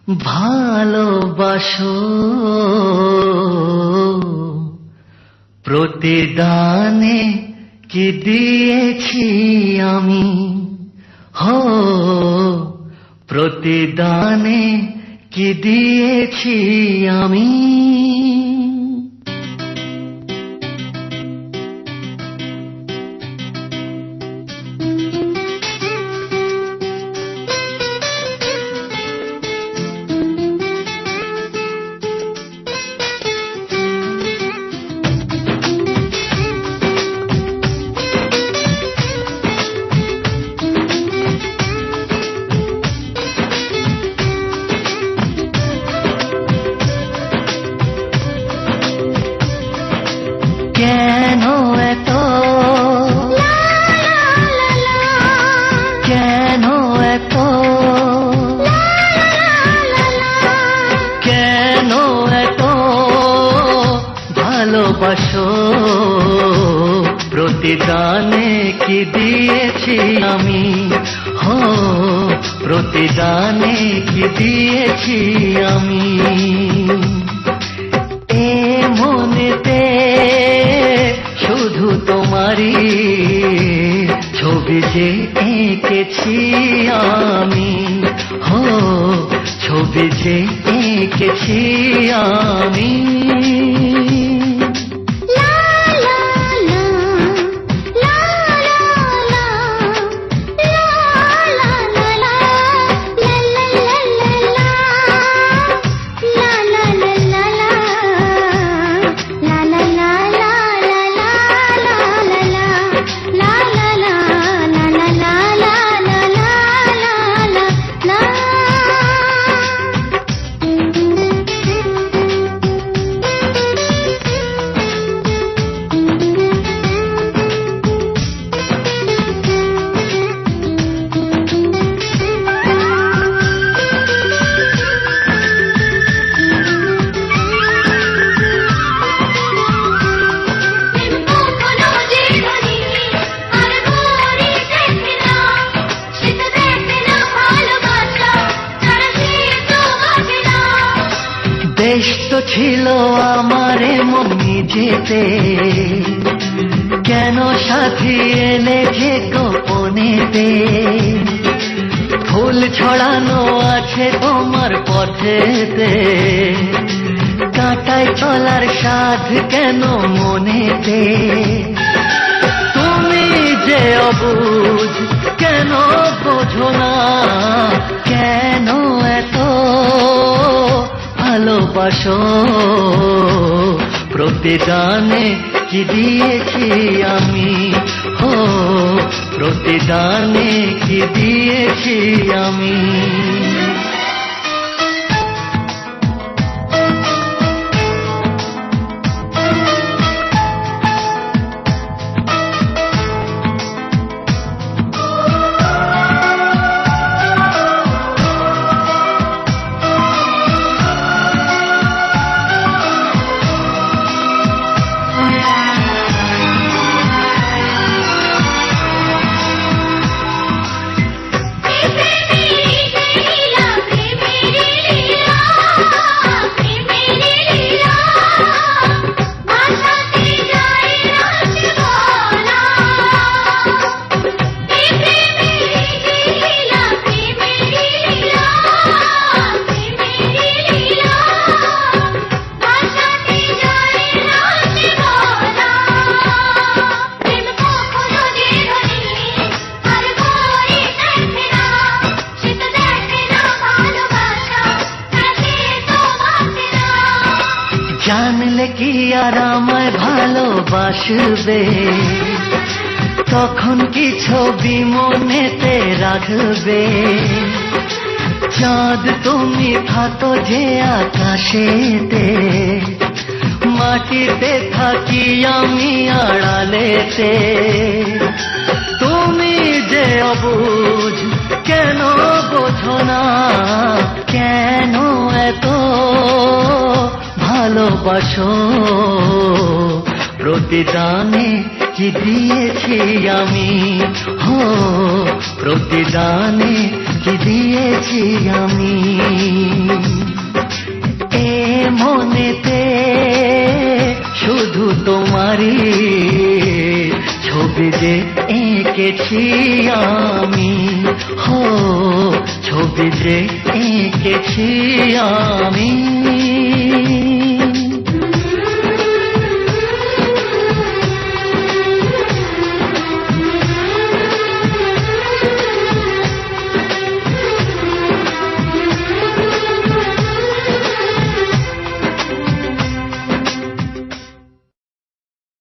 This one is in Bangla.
ভালোবাসো প্রতিদানে কি দিয়েছি আমি, হো প্রতিদানে কি দিয়েছি আমি। কেন এত কেন এত কেন এত ভালোবাসো প্রতিদানে কি দিয়েছি আমি, হো প্রতিদানে কি দিয়েছি আমি। এ মনেতে শুধু তোমারই ছবি যে এঁকেছি আমি, হো ছবি যে এঁকেছি আমি। বেশ তো ছিল আমারে মন নিজেতে, কেন সাথী এলে যে গোপনেতে। ফুল ছড়ানো আছে তোমার পথেতে, কাঁটায় চলার সাধ কেন মনেতে। তুমি যে অবুঝ কেন বোঝো না, কেন এত ভালোবাসো প্রতিদানে কি দিয়েছি আমি, হো প্রতিদানে কি দিয়েছি আমি। জানলে কি আর আমায় ভালোবাসবে, তখন কি ছবি মনেতে রাখবে। চাঁদ তুমি থাকো যে আকাশেতে, মাটিতে থাকি আমি আড়ালেতে। তুমি যে অবুঝ কেন বোঝো না, কেন এত ভালোবাসো প্রতিদানে কি দিয়েছি আমি, হো প্রতিদানে কি দিয়েছি আমি। এ মনেতে শুধু তোমারই ছবি যে এঁকেছি আমি, হো ছবি যে এঁকেছি আমি।